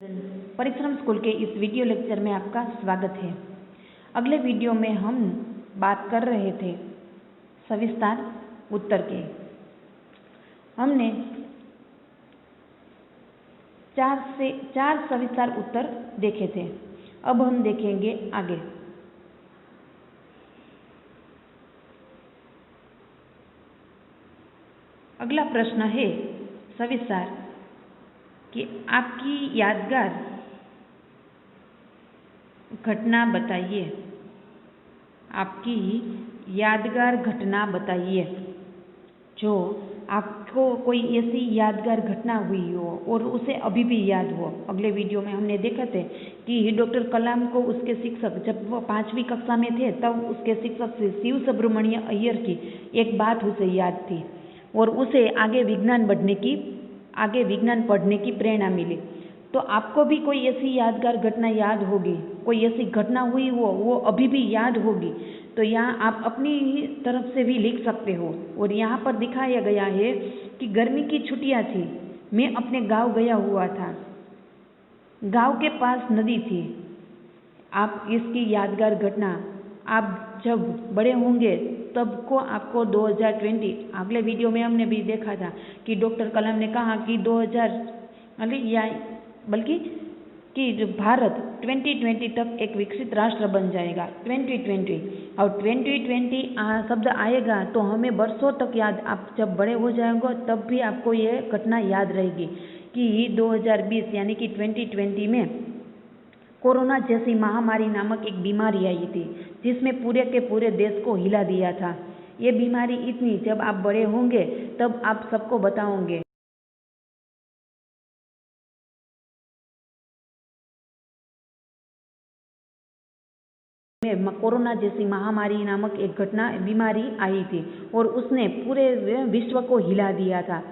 परिश्रम स्कूल के इस वीडियो लेक्चर में आपका स्वागत है। अगले वीडियो में हम बात कर रहे थे सविस्तार उत्तर के। हमने चार सविस्तार उत्तर देखे थे। अब हम देखेंगे आगे। अगला प्रश्न है सविस्तार कि आपकी यादगार घटना बताइए। आपकी यादगार घटना बताइए जो आपको कोई ऐसी यादगार घटना हुई हो और उसे अभी भी याद हो। अगले वीडियो में हमने देखा थे कि डॉक्टर कलाम को उसके शिक्षक, जब वो 5वीं कक्षा में थे तब उसके शिक्षक से शिव सुब्रमण्य अय्यर की एक बात उसे याद थी और उसे आगे विज्ञान पढ़ने की प्रेरणा मिली। तो आपको भी कोई ऐसी यादगार घटना याद होगी, कोई ऐसी घटना हुई हो वो अभी भी याद होगी, तो यहाँ आप अपनी तरफ से भी लिख सकते हो। और यहाँ पर दिखाया गया है कि गर्मी की छुट्टियाँ थी, मैं अपने गांव गया हुआ था, गांव के पास नदी थी। आप इसकी यादगार घटना आप जब बड़े होंगे तब को आपको 2020, अगले वीडियो में हमने भी देखा था कि डॉक्टर कलाम ने कहा कि कि भारत 2020 तक एक विकसित राष्ट्र बन जाएगा। 2020 और 2020 शब्द आएगा तो हमें वर्षों तक याद, आप जब बड़े हो जाएंगे तब भी आपको ये घटना याद रहेगी कि 2020 यानी कि 2020 में कोरोना जैसी महामारी नामक एक बीमारी आई थी जिसमें पूरे के पूरे देश को हिला दिया था। ये बीमारी इतनी, जब आप बड़े होंगे तब आप सबको बताओगे। कोरोना जैसी महामारी नामक एक बीमारी आई थी और उसने पूरे विश्व को हिला दिया था।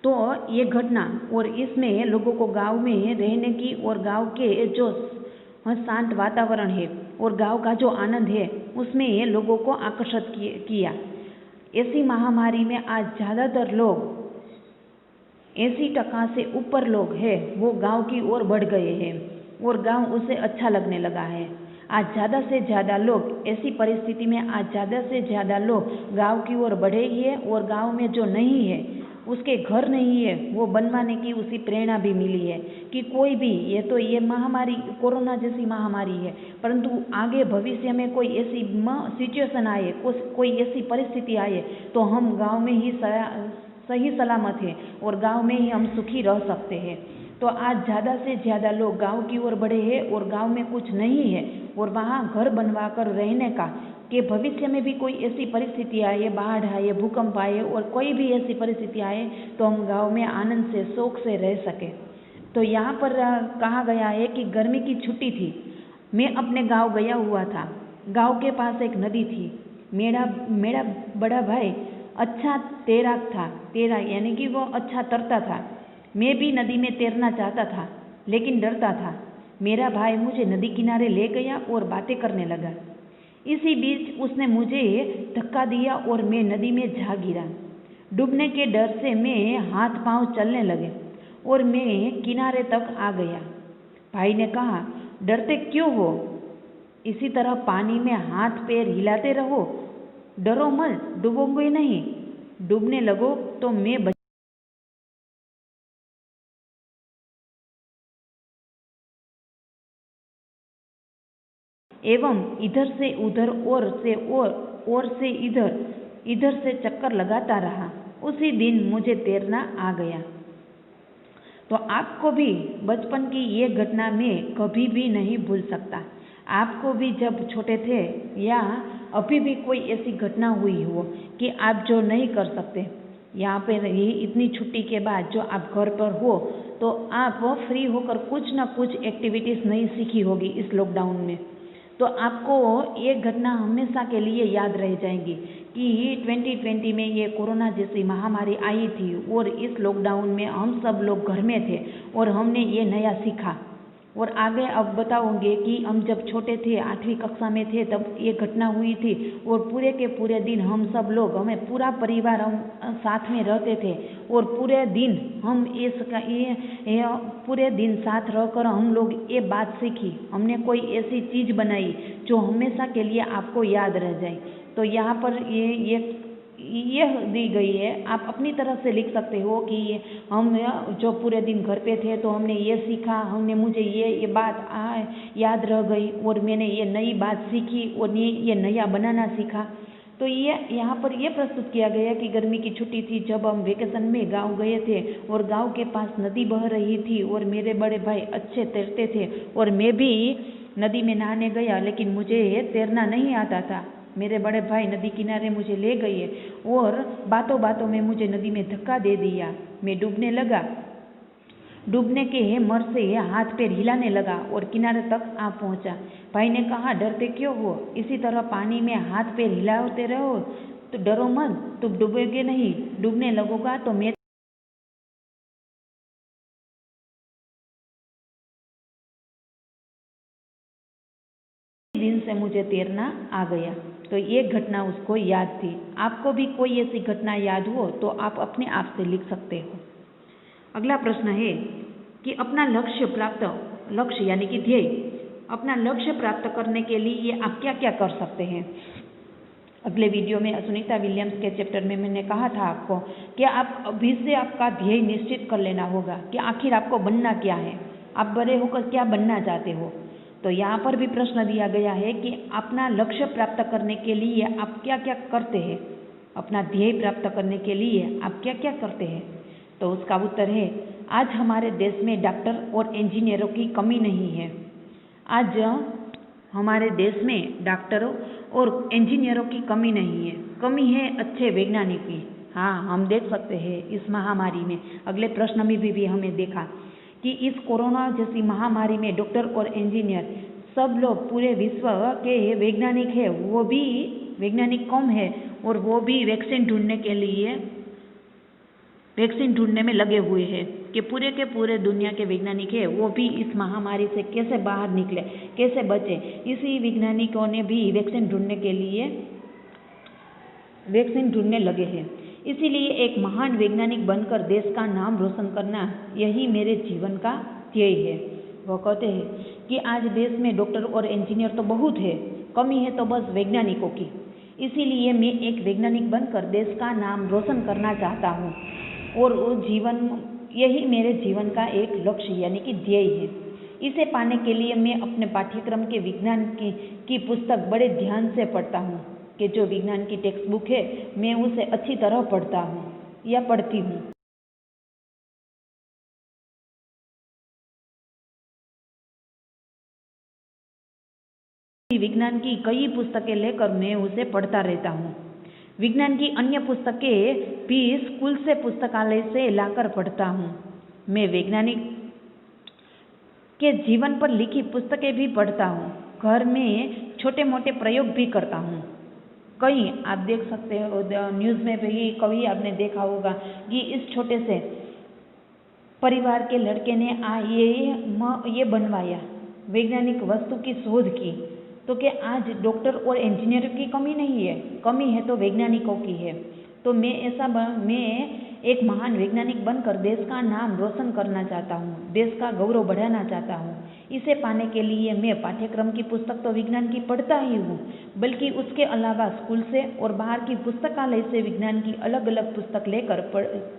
तो ये घटना, और इसमें लोगों को गांव में रहने की और गांव के जो शांत वातावरण है और गांव का जो आनंद है उसमें लोगों को आकर्षित किया। ऐसी महामारी में आज ज़्यादातर लोग 80% से ऊपर लोग हैं वो गांव की ओर बढ़ गए हैं और गांव उसे अच्छा लगने लगा है। आज ज़्यादा से ज़्यादा लोग, ऐसी परिस्थिति में आज ज़्यादा से ज़्यादा लोग गांव की ओर बढ़े ही है और गांव में जो नहीं है, उसके घर नहीं है, वो बनवाने की उसी प्रेरणा भी मिली है कि कोई भी, ये महामारी कोरोना जैसी महामारी है, परंतु आगे भविष्य में कोई ऐसी सिचुएशन आए, कोई ऐसी परिस्थिति आए तो हम गांव में ही सही सलामत है और गांव में ही हम सुखी रह सकते हैं। तो आज ज़्यादा से ज़्यादा लोग गांव की ओर बढ़े हैं और गांव में कुछ नहीं है और वहाँ घर बनवा कर रहने का, कि भविष्य में भी कोई ऐसी परिस्थिति आए, बाढ़ आए, भूकंप आए और कोई भी ऐसी परिस्थिति आए तो हम गांव में आनंद से, शौक से रह सके। तो यहाँ पर कहा गया है कि गर्मी की छुट्टी थी, मैं अपने गांव गया हुआ था, गांव के पास एक नदी थी, मेरा बड़ा भाई अच्छा तैराक था, यानी कि वो अच्छा तैरता था। मैं भी नदी में तैरना चाहता था लेकिन डरता था। मेरा भाई मुझे नदी किनारे ले गया और बातें करने लगा। इसी बीच उसने मुझे धक्का दिया और मैं नदी में जा गिरा। डूबने के डर से मैं हाथ पांव चलने लगे और मैं किनारे तक आ गया। भाई ने कहा, डरते क्यों हो? इसी तरह पानी में हाथ पैर हिलाते रहो, डरो मत, डूबोगे नहीं। डूबने लगो तो मैं एवं इधर से उधर और से इधर से चक्कर लगाता रहा। उसी दिन मुझे तैरना आ गया। तो आपको भी बचपन की ये घटना मैं कभी भी नहीं भूल सकता। आपको भी जब छोटे थे या अभी भी कोई ऐसी घटना हुई हो कि आप जो नहीं कर सकते, यहाँ पे रही इतनी छुट्टी के बाद जो आप घर पर हो तो आप फ्री होकर कुछ ना कुछ एक्टिविटीज़ नहीं सीखी होगी इस लॉकडाउन में, तो आपको ये घटना हमेशा के लिए याद रह जाएंगी कि 2020 में ये कोरोना जैसी महामारी आई थी और इस लॉकडाउन में हम सब लोग घर में थे और हमने ये नया सीखा और आगे अब बताओगे कि हम जब छोटे थे 8वीं कक्षा में थे तब ये घटना हुई थी और पूरे के पूरे दिन हम सब लोग हमें पूरा परिवार हम साथ में रहते थे और पूरे दिन हम ये पूरे दिन साथ रहकर हम लोग ये बात सीखी, हमने कोई ऐसी चीज़ बनाई जो हमेशा के लिए आपको याद रह जाए। तो यहाँ पर यह दी गई है, आप अपनी तरह से लिख सकते हो कि हम जो पूरे दिन घर पे थे तो हमने ये सीखा, हमने मुझे ये बात याद रह गई और मैंने ये नई बात सीखी और ये नया बनाना सीखा। तो ये यहाँ पर ये प्रस्तुत किया गया कि गर्मी की छुट्टी थी जब हम वेकेशन में गांव गए थे और गांव के पास नदी बह रही थी और मेरे बड़े भाई अच्छे तैरते थे और मैं भी नदी में नहाने गया, लेकिन मुझे तैरना नहीं आता था। मेरे बड़े भाई नदी किनारे मुझे ले गए और बातों बातों में मुझे नदी में धक्का दे दिया। मैं डूबने लगा, डूबने के मर से हाथ पैर हिलाने लगा और किनारे तक आ पहुंचा। भाई ने कहा, डरते क्यों हो, इसी तरह पानी में हाथ पैर हिलाते रहो तो डरो मत, तुम डूबोगे नहीं, डूबने लगोगा तो मैं दिन से मुझे तैरना आ गया। तो ये घटना उसको याद थी। आपको भी कोई ऐसी घटना याद हो तो आप अपने आप से लिख सकते हो। अगला प्रश्न है कि अपना लक्ष्य यानी कि ध्येय, अपना लक्ष्य प्राप्त करने के लिए आप क्या क्या कर सकते हैं। अगले वीडियो में सुनीता विलियम्स के चैप्टर में मैंने कहा था आपको कि आप अभी से आपका ध्येय निश्चित कर लेना होगा कि आखिर आपको बनना क्या है, आप बड़े होकर क्या बनना चाहते हो। तो यहाँ पर भी प्रश्न दिया गया है कि अपना लक्ष्य प्राप्त करने के लिए आप क्या क्या करते हैं, अपना ध्येय प्राप्त करने के लिए आप क्या क्या करते हैं। तो उसका उत्तर है, आज हमारे देश में डॉक्टर और इंजीनियरों की कमी नहीं है। आज हमारे देश में डॉक्टरों और इंजीनियरों की कमी नहीं है, कमी है अच्छे वैज्ञानिक की। हाँ, हम देख सकते हैं इस महामारी में, अगले प्रश्न में भी हमें देखा कि इस कोरोना जैसी महामारी में डॉक्टर और इंजीनियर सब लोग पूरे विश्व के वैज्ञानिक है, वो भी वैज्ञानिक कम है और वो भी वैक्सीन ढूंढने के लिए वैक्सीन ढूंढने में लगे हुए हैं कि पूरे के पूरे दुनिया के वैज्ञानिक है वो भी इस महामारी से कैसे बाहर निकले, कैसे बचे। इसी वैज्ञानिकों ने भी वैक्सीन ढूंढने के लिए वैक्सीन ढूंढने लगे हैं। इसीलिए एक महान वैज्ञानिक बनकर देश का नाम रोशन करना यही मेरे जीवन का ध्येय है। वो कहते हैं कि आज देश में डॉक्टर और इंजीनियर तो बहुत है, कमी है तो बस वैज्ञानिकों की। इसीलिए मैं एक वैज्ञानिक बनकर देश का नाम रोशन करना चाहता हूँ और यही मेरे जीवन का एक लक्ष्य यानी कि ध्येय है। इसे पाने के लिए मैं अपने पाठ्यक्रम के विज्ञान की पुस्तक बड़े ध्यान से पढ़ता हूँ कि जो विज्ञान की टेक्स्ट बुक है मैं उसे अच्छी तरह पढ़ता हूँ या पढ़ती हूँ। विज्ञान की कई पुस्तकें लेकर मैं उसे पढ़ता रहता हूँ। विज्ञान की अन्य पुस्तकें भी स्कूल से पुस्तकालय से लाकर पढ़ता हूँ। मैं वैज्ञानिक के जीवन पर लिखी पुस्तकें भी पढ़ता हूँ। घर में छोटे मोटे प्रयोग भी करता हूँ। कई आप देख सकते हो न्यूज़ में भी कभी आपने देखा होगा कि इस छोटे से परिवार के लड़के ने ये बनवाया, वैज्ञानिक वस्तु की शोध की। तो क्या आज डॉक्टर और इंजीनियर की कमी नहीं है, कमी है तो वैज्ञानिकों की है। तो मैं एक महान वैज्ञानिक बनकर देश का नाम रोशन करना चाहता हूँ, देश का गौरव बढ़ाना चाहता हूँ। इसे पाने के लिए मैं पाठ्यक्रम की पुस्तक तो विज्ञान की पढ़ता ही हूँ, बल्कि उसके अलावा स्कूल से और बाहर की पुस्तकालय से विज्ञान की अलग अलग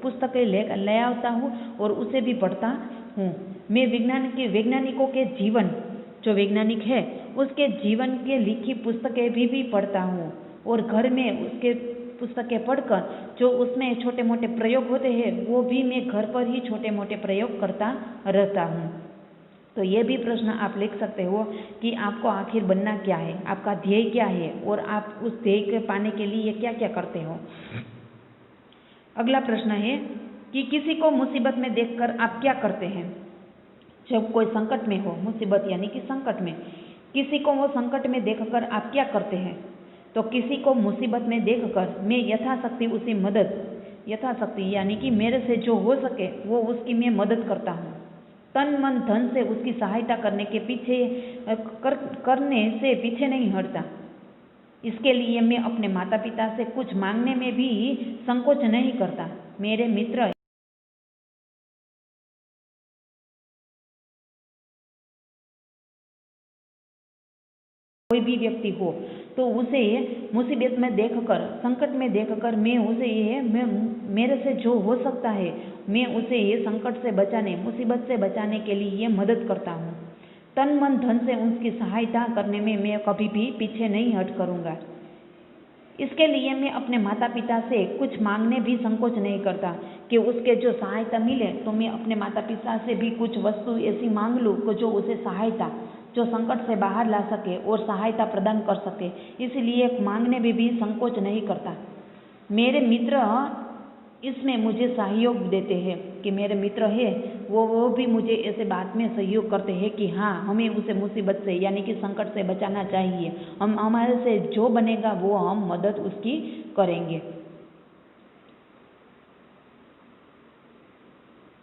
पुस्तकें ले आता हूँ और उसे भी पढ़ता हूँ। मैं वैज्ञानिकों के जीवन, जो वैज्ञानिक है उसके जीवन के लिखी पुस्तकें भी पढ़ता हूँ और घर में उसके पुस्तकें पढ़कर जो उसमें छोटे मोटे प्रयोग होते हैं वो भी मैं घर पर ही छोटे मोटे प्रयोग करता रहता हूँ। तो ये भी प्रश्न आप लिख सकते हो कि आपको आखिर बनना क्या है, आपका ध्येय क्या है और आप उस ध्येय के पाने के लिए क्या क्या करते हो। अगला प्रश्न है कि किसी को मुसीबत में देखकर आप क्या करते हैं। जब कोई संकट में हो, मुसीबत यानी कि संकट में, किसी को वो संकट में देखकर आप क्या करते हैं। तो किसी को मुसीबत में देखकर मैं यथाशक्ति उसकी मदद, यथाशक्ति यानी कि मेरे से जो हो सके वो उसकी मैं मदद करता हूँ। तन मन धन से उसकी सहायता करने से पीछे नहीं हटता। इसके लिए मैं अपने माता पिता से कुछ मांगने में भी संकोच नहीं करता। मेरे मित्र कोई भी व्यक्ति हो तो उसे मुसीबत में देखकर, संकट में देखकर मेरे से जो हो सकता है मैं उसे संकट से बचाने, मुसीबत से बचाने के लिए मदद करता हूँ। तन मन धन से उसकी सहायता करने में मैं कभी भी पीछे नहीं हट करूँगा। इसके लिए मैं अपने माता पिता से कुछ मांगने भी संकोच नहीं करता कि उसके जो सहायता मिले तो मैं अपने माता पिता से भी कुछ वस्तु ऐसी मांग लूँ कि जो उसे सहायता, जो संकट से बाहर ला सके और सहायता प्रदान कर सके। इसलिए मांगने में भी संकोच नहीं करता। मेरे मित्र इसमें मुझे सहयोग देते हैं कि मेरे मित्र है वो भी मुझे ऐसे बात में सहयोग करते हैं कि हाँ, हमें उसे मुसीबत से यानी कि संकट से बचाना चाहिए। हम हमारे से जो बनेगा वो हम मदद उसकी करेंगे।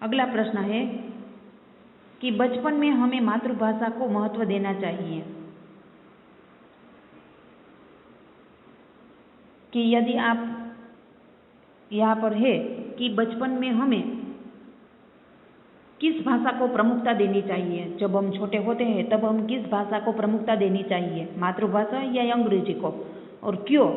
अगला प्रश्न है कि बचपन में हमें मातृभाषा को महत्व देना चाहिए कि यदि आप यहाँ पर है कि बचपन में हमें किस भाषा को प्रमुखता देनी चाहिए। जब हम छोटे होते हैं तब हम किस भाषा को प्रमुखता देनी चाहिए, मातृभाषा या अंग्रेजी को, और क्यों।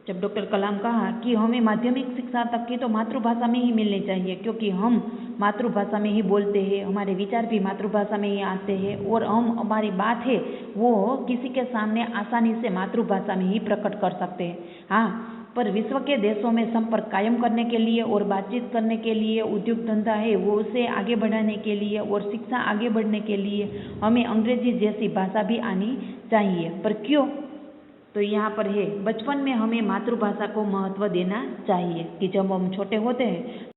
जब डॉक्टर कलाम कहा कि हमें माध्यमिक शिक्षा तक की तो मातृभाषा में ही मिलनी चाहिए क्योंकि हम मातृभाषा में ही बोलते हैं, हमारे विचार भी मातृभाषा में ही आते हैं और हमारी बात है वो किसी के सामने आसानी से मातृभाषा में ही प्रकट कर सकते हैं। हाँ, पर विश्व के देशों में संपर्क कायम करने के लिए और बातचीत करने के लिए, उद्योग धंधा है वो उसे आगे बढ़ाने के लिए और शिक्षा आगे बढ़ने के लिए हमें अंग्रेजी जैसी भाषा भी आनी चाहिए। पर क्यों? तो यहाँ पर है बचपन में हमें मातृभाषा को महत्व देना चाहिए कि जब हम छोटे होते हैं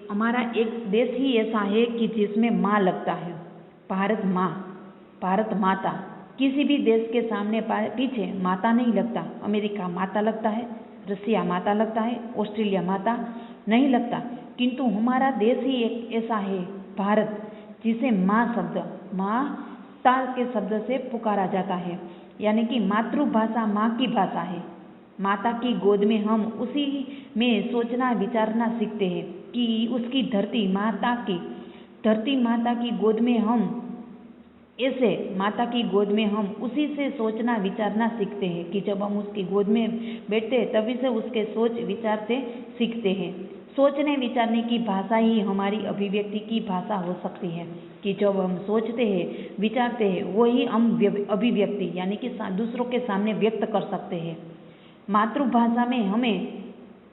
हमारा एक देश ही ऐसा है कि जिसमें माँ लगता है, भारत माँ, भारत माता। किसी भी देश के सामने पीछे माता नहीं लगता। अमेरिका माता लगता है, रसिया माता लगता है, ऑस्ट्रेलिया माता नहीं लगता, किंतु हमारा देश ही एक ऐसा है भारत जिसे माँ शब्द, माता के शब्द से पुकारा जाता है। यानी कि मातृभाषा माँ की भाषा है। माता की गोद में हम उसी में सोचना विचारना सीखते हैं कि उसकी धरती माता की गोद में हम ऐसे माता की गोद में हम उसी से सोचना विचारना सीखते हैं कि जब हम उसकी गोद में बैठते हैं तभी से उसके सोच विचार से सीखते हैं। सोचने विचारने की भाषा ही हमारी अभिव्यक्ति की भाषा हो सकती है कि जब हम सोचते हैं विचारते हैं वही हम अभिव्यक्ति यानी कि दूसरों के सामने व्यक्त कर सकते हैं। मातृभाषा में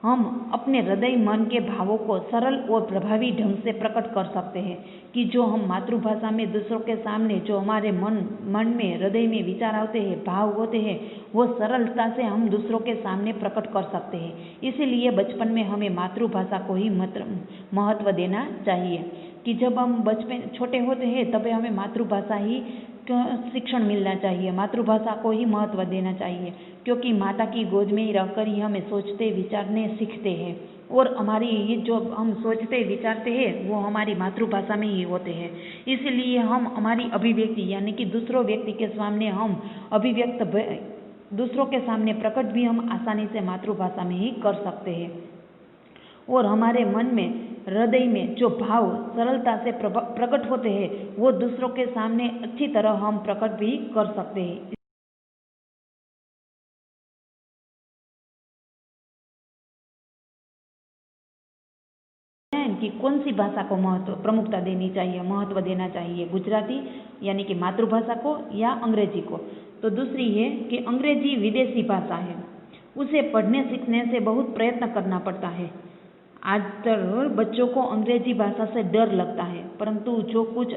हम अपने हृदय मन के भावों को सरल और प्रभावी ढंग से प्रकट कर सकते हैं कि जो हम मातृभाषा में दूसरों के सामने जो हमारे मन में हृदय में विचार आते हैं, भाव होते हैं, वो सरलता से हम दूसरों के सामने प्रकट कर सकते हैं। इसीलिए बचपन में हमें मातृभाषा को ही महत्व देना चाहिए कि जब हम बचपन छोटे होते हैं तब हमें मातृभाषा ही शिक्षण मिलना चाहिए, मातृभाषा को ही महत्व देना चाहिए क्योंकि माता की गोद में ही रहकर ही हमें सोचते विचारने सीखते हैं और हमारी जो हम सोचते विचारते हैं वो हमारी मातृभाषा में ही होते हैं। इसलिए हम हमारी अभिव्यक्ति यानी कि दूसरों व्यक्ति के सामने हम अभिव्यक्त दूसरों के सामने प्रकट भी हम आसानी से मातृभाषा में ही कर सकते हैं और हमारे मन में हृदय में जो भाव सरलता से प्रकट होते हैं वो दूसरों के सामने अच्छी तरह हम प्रकट भी कर सकते हैं। कि कौन सी भाषा को प्रमुखता देनी चाहिए, महत्व देना चाहिए, गुजराती यानी कि मातृभाषा को या अंग्रेजी को। तो दूसरी है कि अंग्रेजी विदेशी भाषा है, उसे पढ़ने सीखने से बहुत प्रयत्न करना पड़ता है। आजकल बच्चों को अंग्रेजी भाषा से डर लगता है, परंतु जो कुछ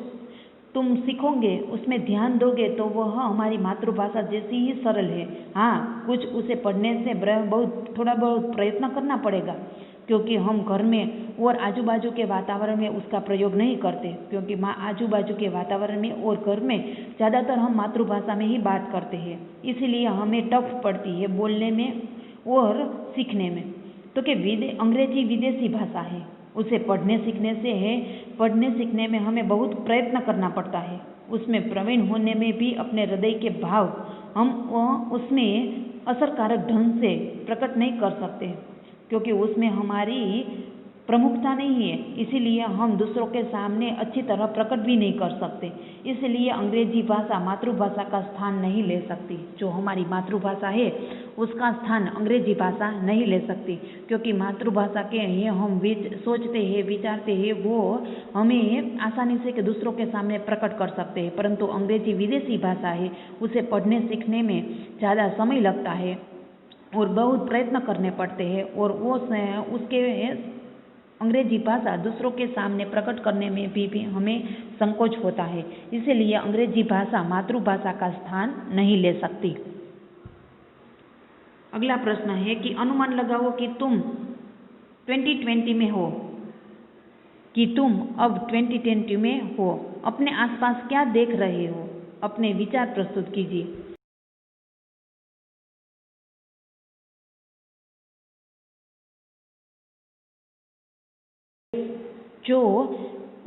तुम सीखोगे, उसमें ध्यान दोगे तो वह हमारी मातृभाषा जैसी ही सरल है। हाँ, कुछ उसे पढ़ने से थोड़ा बहुत प्रयत्न करना पड़ेगा, क्योंकि हम घर में और आजू बाजू के वातावरण में उसका प्रयोग नहीं करते, क्योंकि आजू बाजू के वातावरण में और घर में ज़्यादातर हम मातृभाषा में ही बात करते हैं, इसीलिए हमें टफ पड़ती है बोलने में और सीखने में। तो कि अंग्रेजी विदेशी भाषा है, उसे पढ़ने सीखने में हमें बहुत प्रयत्न करना पड़ता है। उसमें प्रवीण होने में भी अपने हृदय के भाव हम उसमें असरकारक ढंग से प्रकट नहीं कर सकते, क्योंकि उसमें हमारी प्रमुखता नहीं है, इसीलिए हम दूसरों के सामने अच्छी तरह प्रकट भी नहीं कर सकते। इसलिए अंग्रेजी भाषा मातृभाषा का स्थान नहीं ले सकती। जो हमारी मातृभाषा है उसका स्थान अंग्रेजी भाषा नहीं ले सकती, क्योंकि मातृभाषा के ये हम सोचते हैं, विचारते हैं, वो हमें आसानी से कि दूसरों के सामने प्रकट कर सकते हैं। परंतु अंग्रेजी विदेशी भाषा है, उसे पढ़ने सीखने में ज़्यादा समय लगता है और बहुत प्रयत्न करने पड़ते हैं, और वो उसके अंग्रेजी भाषा दूसरों के सामने प्रकट करने में भी हमें संकोच होता है। इसीलिए अंग्रेजी भाषा मातृभाषा का स्थान नहीं ले सकती। अगला प्रश्न है कि अनुमान लगाओ कि तुम 2020 में हो, कि तुम अब 2020 में हो, अपने आसपास क्या देख रहे हो? अपने विचार प्रस्तुत कीजिए। जो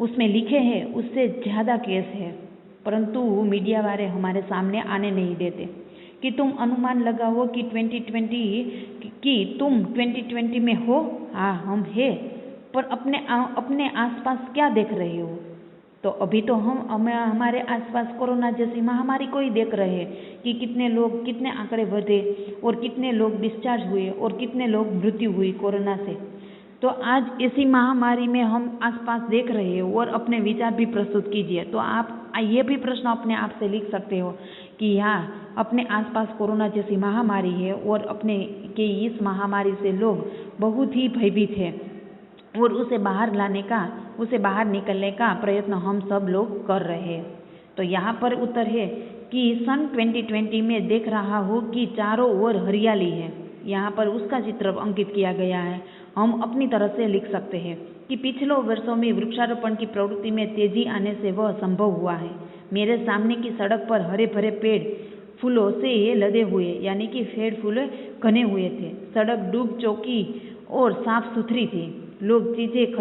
उसमें लिखे हैं उससे ज़्यादा केस है, परंतु मीडिया वाले हमारे सामने आने नहीं देते। कि तुम अनुमान लगाओ कि तुम 2020 में हो। हाँ, हम हैं, पर अपने आसपास क्या देख रहे हो? तो अभी तो हम हमारे आसपास कोरोना जैसी महामारी को ही देख रहे हैं कि कितने आंकड़े बढ़े और कितने लोग डिस्चार्ज हुए और कितने लोग मृत्यु हुई कोरोना से। तो आज इसी महामारी में हम आसपास देख रहे हैं और अपने विचार भी प्रस्तुत कीजिए। तो आप ये भी प्रश्न अपने आप से लिख सकते हो कि यहाँ अपने आसपास कोरोना जैसी महामारी है और अपने के इस महामारी से लोग बहुत ही भयभीत हैं और उसे बाहर निकलने का प्रयत्न हम सब लोग कर रहे हैं। तो यहाँ पर उत्तर है कि सन 2020 में देख रहा हूँ कि चारों ओर हरियाली है। यहाँ पर उसका चित्र अंकित किया गया है। हम अपनी तरह से लिख सकते हैं कि पिछले वर्षों में वृक्षारोपण की प्रवृत्ति में तेजी आने से वह संभव हुआ है। मेरे सामने की सड़क पर हरे भरे पेड़ फूलों से लदे हुए, यानी कि पेड़ फूल घने हुए थे। सड़क डूब चौकी और साफ सुथरी थी। लोग चीजें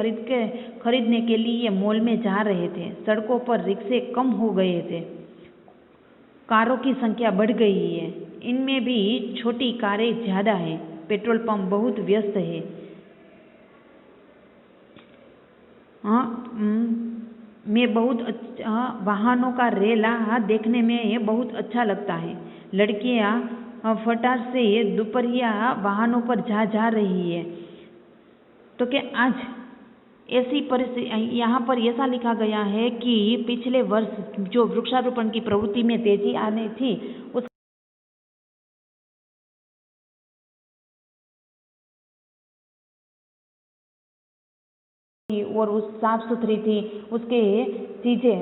खरीदने के लिए मॉल में जा रहे थे। सड़कों पर रिक्शे कम हो गए थे, कारों की संख्या बढ़ गई है। इनमें भी छोटी कारें ज्यादा है। पेट्रोल पंप बहुत व्यस्त है। मैं बहुत वाहनों का रेला देखने में ये बहुत अच्छा लगता है। लड़कियां फटाक से दोपहरिया वाहनों पर जा रही है। तो क्या आज ऐसी परिस्थिति, यहाँ पर ऐसा लिखा गया है कि पिछले वर्ष जो वृक्षारोपण की प्रवृत्ति में तेजी आने थी उस और उस साफ सुथरी थी।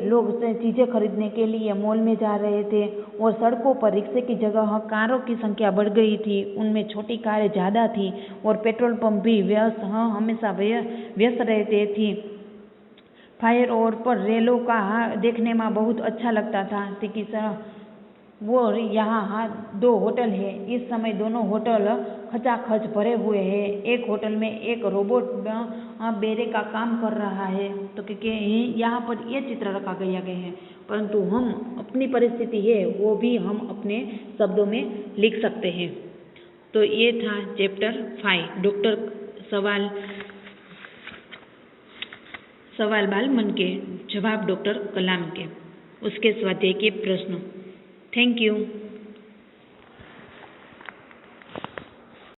लोग चीजें खरीदने के लिए मॉल में जा रहे थे और सड़कों पर रिक्शे की जगह कारों की संख्या बढ़ गई थी। उनमें छोटी कारें ज़्यादा थी और पेट्रोल पंप भी हमेशा व्यस्त रहते थी। फायर और पर रेलों का देखने में बहुत अच्छा लगता था कि वो यहाँ 2 होटल है। इस समय दोनों होटल खचाखच भरे हुए हैं। एक होटल में एक रोबोट बेरे का काम कर रहा है। तो क्योंकि यहाँ पर ये चित्र रखा गया है, परंतु हम अपनी परिस्थिति है वो भी हम अपने शब्दों में लिख सकते हैं। तो ये था चैप्टर 5 डॉक्टर सवाल बाल मन के जवाब डॉक्टर कलाम के, उसके स्वाध्याय के प्रश्न। Thank you.